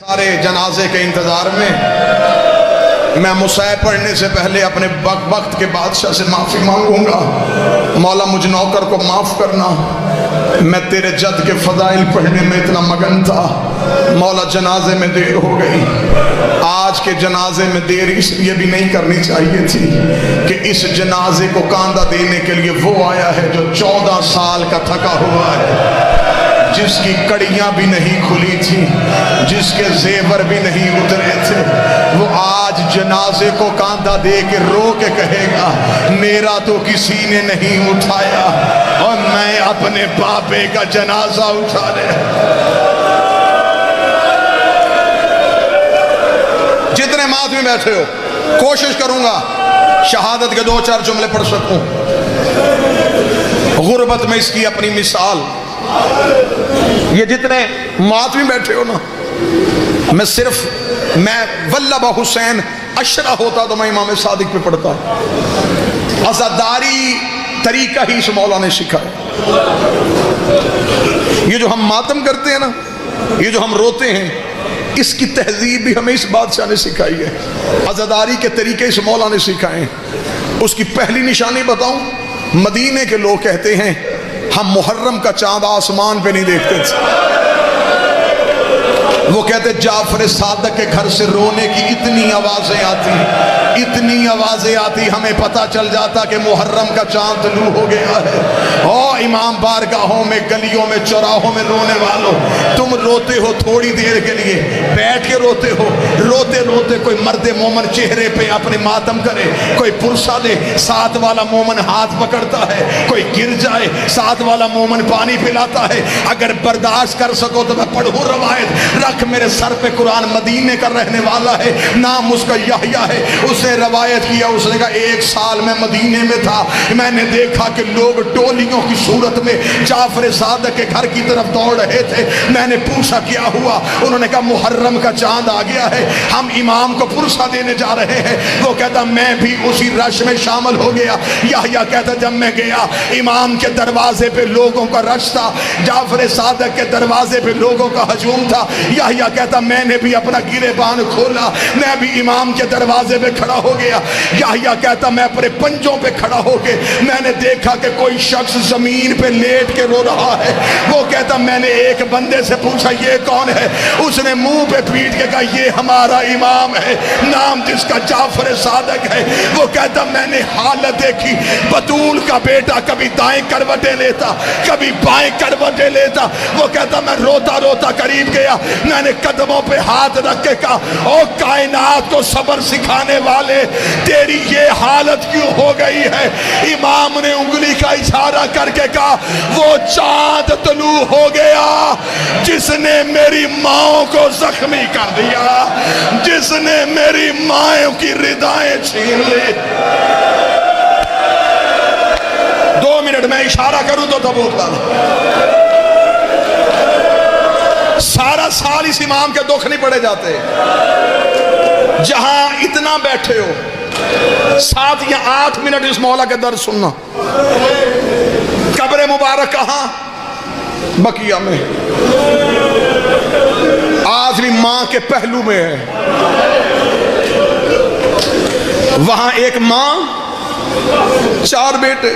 سارے جنازے کے انتظار میں میں مصیب پڑھنے سے پہلے اپنے وقت کے بادشاہ سے معافی مانگوں گا۔ مولا مجھ نوکر کو معاف کرنا، میں تیرے جد کے فضائل پڑھنے میں اتنا مگن تھا، مولا جنازے میں دیر ہو گئی۔ آج کے جنازے میں دیر اس لیے بھی نہیں کرنی چاہیے تھی کہ اس جنازے کو کاندھا دینے کے لیے وہ آیا ہے جو 14 سال کا تھکا ہوا ہے، جس کی کڑیاں بھی نہیں کھلی تھی، جس کے زیور بھی نہیں اترے تھے۔ وہ آج جنازے کو کاندھا دے کے رو کے کہے گا میرا تو کسی نے نہیں اٹھایا اور میں اپنے بابے کا جنازہ اٹھا لے۔ جتنے مات میں بیٹھے ہو کوشش کروں گا شہادت کے 2-4 جملے پڑھ سکوں۔ غربت میں اس کی اپنی مثال، یہ جتنے ماتمی بیٹھے ہو نا، میں واللہ حسین اشرا ہوتا تو میں امام صادق پہ پڑھتا۔ عزاداری طریقہ ہی اس مولا نے سکھایا۔ یہ جو ہم ماتم کرتے ہیں نا، یہ جو ہم روتے ہیں، اس کی تہذیب بھی ہمیں اس بادشاہ نے سکھائی ہے۔ عزاداری کے طریقے اس مولا نے سکھائے ہیں۔ اس کی پہلی نشانی بتاؤں، مدینے کے لوگ کہتے ہیں ہم محرم کا چاند آسمان پہ نہیں دیکھتے تھے۔ وہ کہتے جعفر صادق کے گھر سے رونے کی اتنی آوازیں آتی ہمیں پتہ چل جاتا کہ محرم کا چاند طلوع ہو گیا ہے۔ او امام بارگاہوں میں، گلیوں میں، چوراہوں میں رونے والوں، تم روتے ہو تھوڑی دیر کے لیے، بیٹھ کے روتے ہو، روتے روتے کوئی مرد مومن چہرے پہ اپنے ماتم کرے، کوئی پرسہ دے، ساتھ والا مومن ہاتھ پکڑتا ہے، کوئی گر جائے، ساتھ والا مومن پانی پلاتا ہے۔ اگر برداشت کر سکو تو میں پڑھوں روایت، رکھ میرے سر پہ قرآن، مدینے کا رہنے والا ہے، نام اس کا یحییٰ ہے۔ اس نے روایت کیا، اس نے کہا 1 سال میں مدینے میں تھا، میں نے دیکھا کہ لوگ ٹولیوں کی صورت میں جعفر صادق کے گھر کی طرف دوڑ رہے تھے۔ میں نے پوچھا کیا ہوا، انہوں نے کہا محرم کا چاند آ گیا ہے، ہم امام کو پرسہ دینے جا رہے ہیں۔ وہ کہتا میں بھی اسی رش میں شامل ہو گیا۔ یحییٰ کہتا جب میں گیا، امام کے دروازے پہ لوگوں کا رش تھا، جعفر صادق کے دروازے پہ لوگوں کا ہجوم تھا۔ یحییٰ کہتا میں نے بھی اپنا گریبان کھولا، میں بھی امام کے دروازے پہ کھڑا ہو گیا۔ یحییٰ کہتا میں اپنے پنجوں پہ کھڑا ہو کے میں نے دیکھا کہ کوئی شخص زمین پہ لیٹ کے رو رہا ہے۔ وہ کہتا میں نے ایک بندے سے پوچھا یہ کون ہے، اس نے منہ پہ پیٹ کے کہا یہ ہمارا امام ہے، نام جس کا جعفر صادق ہے۔ وہ کہتا میں نے حالت دیکھی، بطول کا بیٹا کبھی دائیں کروٹیں لیتا، کبھی بائیں کروٹیں لیتا۔ وہ کہتا میں روتا روتا قریب گیا، میں نے قدموں پہ ہاتھ رکھ کے کہا او کائنات کو صبر سکھانے والے، تیری یہ حالت کیوں ہو گئی ہے؟ امام نے انگلی کا اشارہ کر کے کہا وہ چاند طلوع ہو گیا جس نے میری ماں کو زخمی کر دیا، جس نے میری ماں کی ردائیں چھین لی۔ 2 منٹ میں اشارہ کروں تو تبوک لانا۔ سارا سال اس امام کے دکھ نہیں پڑے جاتے۔ جہاں اتنا بیٹھے ہو 7 یا 8 منٹ اس مولا کے درد سننا۔ قبر مبارک کہاں؟ بقیہ میں، آخری ماں کے پہلو میں ہے۔ وہاں ایک ماں، 4 بیٹے،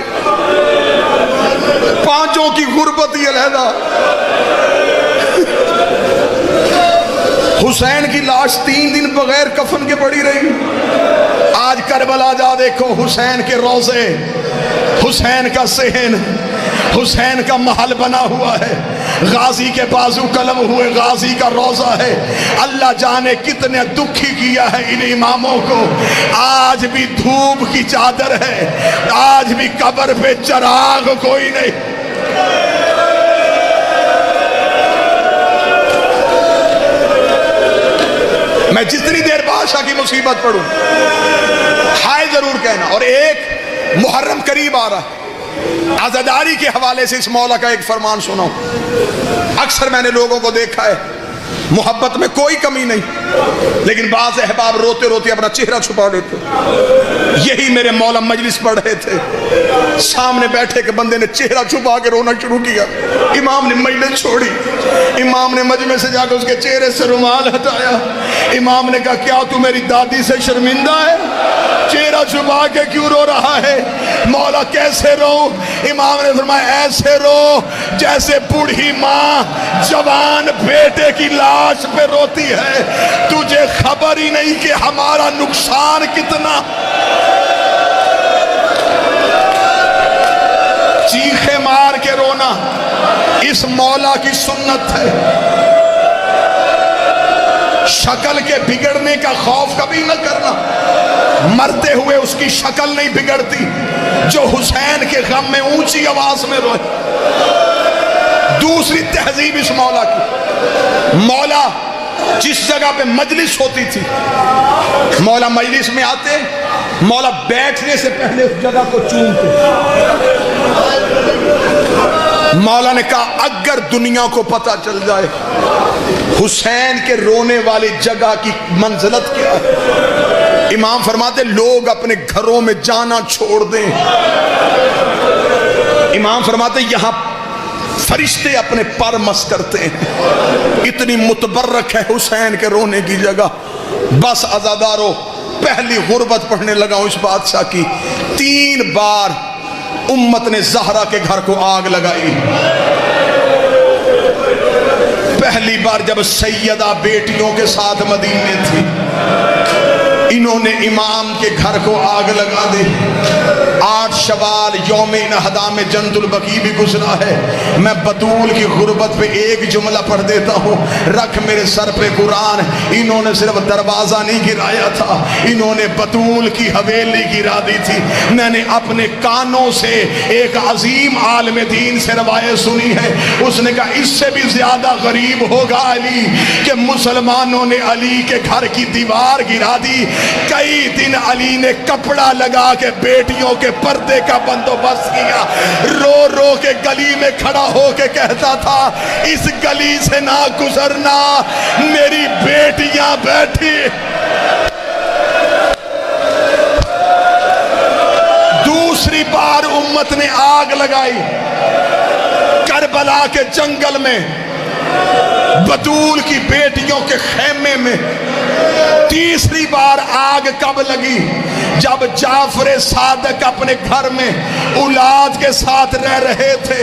5 کی غربت ہی علیحدہ۔ حسین کی لاش 3 دن بغیر کفن کے پڑی رہی۔ آج کربلا جا دیکھو، حسین کے روضے، حسین کا صحن، حسین کا محل بنا ہوا ہے، غازی کے بازو قلم ہوئے غازی کا روضہ ہے۔ اللہ جانے کتنے دکھی کیا ہے ان اماموں کو۔ آج بھی دھوپ کی چادر ہے، آج بھی قبر پہ چراغ کوئی نہیں۔ میں جتنی دیر بادشاہ کی مصیبت پڑھوں ہائے ضرور کہنا۔ اور ایک محرم قریب آ رہا ہے، عزاداری کے حوالے سے اس مولا کا ایک فرمان سنو۔ اکثر میں نے لوگوں کو دیکھا ہے محبت میں کوئی کمی نہیں، لیکن بعض احباب روتے روتے اپنا چہرہ چھپا دیتے۔ یہی میرے مولا مجلس پڑھ رہے تھے، سامنے بیٹھے کہ بندے نے چہرہ چھپا کے رونا شروع کیا۔ امام نے مجلس چھوڑی، امام نے مجمع سے جا کے اس کے چہرے سے رومال ہٹایا۔ امام نے کہا کیا تو میری دادی سے شرمندہ ہے؟ چہرہ چھپا کے کیوں رو رہا ہے؟ مولا کیسے رو؟ امام نے فرمایا ایسے رو جیسے بوڑھی ماں جوان بیٹے کی لاش پہ روتی ہے، تجھے خبر ہی نہیں کہ ہمارا نقصان کتنا۔ چیخے مار کے رونا اس مولا کی سنت ہے۔ شکل کے بگڑنے کا خوف کبھی نہ کرنا، مرتے ہوئے اس کی شکل نہیں بگڑتی جو حسین کے غم میں اونچی آواز میں روئے۔ دوسری تہذیب اس مولا کی، مولا جس جگہ پہ مجلس ہوتی تھی، مولا مجلس میں آتے، مولا بیٹھنے سے پہلے اس جگہ کو چومتے۔ مولا نے کہا اگر دنیا کو پتہ چل جائے حسین کے رونے والی جگہ کی منزلت کیا ہے، امام فرماتے لوگ اپنے گھروں میں جانا چھوڑ دیں۔ امام فرماتے یہاں فرشتے اپنے پر مس کرتے ہیں، اتنی متبرک ہے حسین کے رونے کی جگہ۔ بس عزادارو، پہلی غربت پڑھنے لگا ہوں اس بادشاہ کی۔ 3 بار امت نے زہرا کے گھر کو آگ لگائی۔ پہلی بار جب سیدہ بیٹیوں کے ساتھ مدینے تھی، انہوں نے امام کے گھر کو آگ لگا دی۔ 8 شوال یوم نہدا میں جنت البقیع بھی گزرا ہے۔ میں بطول کی غربت پہ ایک جملہ پڑھ دیتا ہوں، رکھ میرے سر پہ قرآن۔ انہوں نے صرف دروازہ نہیں گرایا تھا، انہوں نے بطول کی حویلی گرا دی تھی۔ میں نے اپنے کانوں سے ایک عظیم عالم دین سے روایت سنی ہے، اس نے کہا اس سے بھی زیادہ غریب ہوگا علی کہ مسلمانوں نے علی کے گھر کی دیوار گرا دی۔ کئی دن علی نے کپڑا لگا کے بیٹیوں کے پردے کا بندوبست کیا، رو رو کے گلی میں کھڑا ہو کے کہتا تھا اس گلی سے نہ گزرنا، میری بیٹیاں بیٹھی۔ دوسری بار امت نے آگ لگائی کربلا کے جنگل میں، بطول کی بیٹیوں کے خیمے میں۔ تیسری بار آگ کب لگی؟ جب جعفر صادق اپنے گھر میں اولاد کے ساتھ رہ رہے تھے،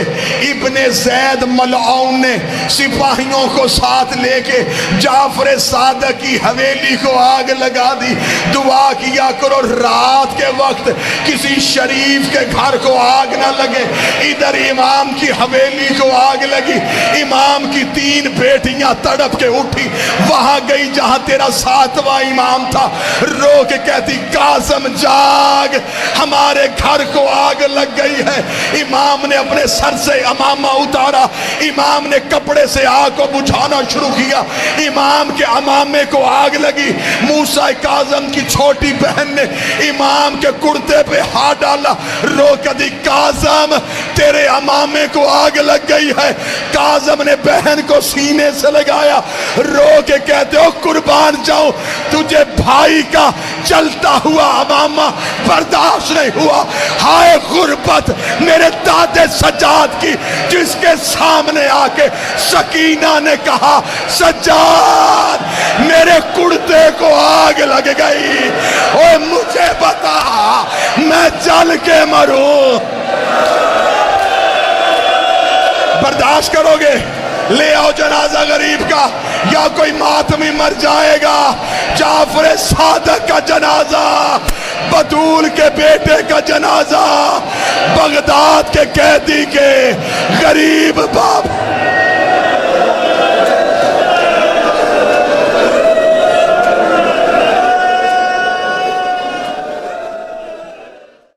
ابن زید ملعون نے سپاہیوں کو ساتھ لے کے جعفر صادق کی حویلی کو آگ لگا دی۔ دعا کیا کرو رات کے وقت کسی شریف کے گھر کو آگ نہ لگے۔ ادھر امام کی حویلی کو آگ لگی، امام کی 3 بیٹیاں تڑپ کے اٹھی، وہاں گئی جہاں تیرا 7واں امام تھا، رو کے کہتی قاسم جاگ، ہمارے گھر کو آگ لگ گئی ہے۔ امام نے اپنے سر سے امامہ اتارا، امام نے کپڑے سے آگ کو بجھانا شروع کیا، امام کے امامے کو آگ لگی۔ موسیٰ کاظم کی چھوٹی بہن نے امام کے کرتے پہ ہاتھ ڈالا، رو کے دی کاظم تیرے امامے کو آگ لگ گئی ہے۔ کاظم نے بہن کو سینے سے لگایا، رو کے کہتے ہو قربان جاؤں، تجھے بھائی کا جلتا ہوا امامہ برداشت نہیں ہوا۔ ہائے غربت میرے دادے سجاد کی، جس کے سامنے آ کے سکینہ نے کہا سجاد میرے کرتے کو آگ لگ گئی، اوہ مجھے بتا میں جل کے مروں۔ برداشت کرو گے؟ لے آؤ جنازہ غریب کا، یا کوئی ماتمی مر جائے گا۔ جعفر صادق کا جنازہ، بطول کے بیٹے کا جنازہ، بغداد کے قیدی کے غریب باپ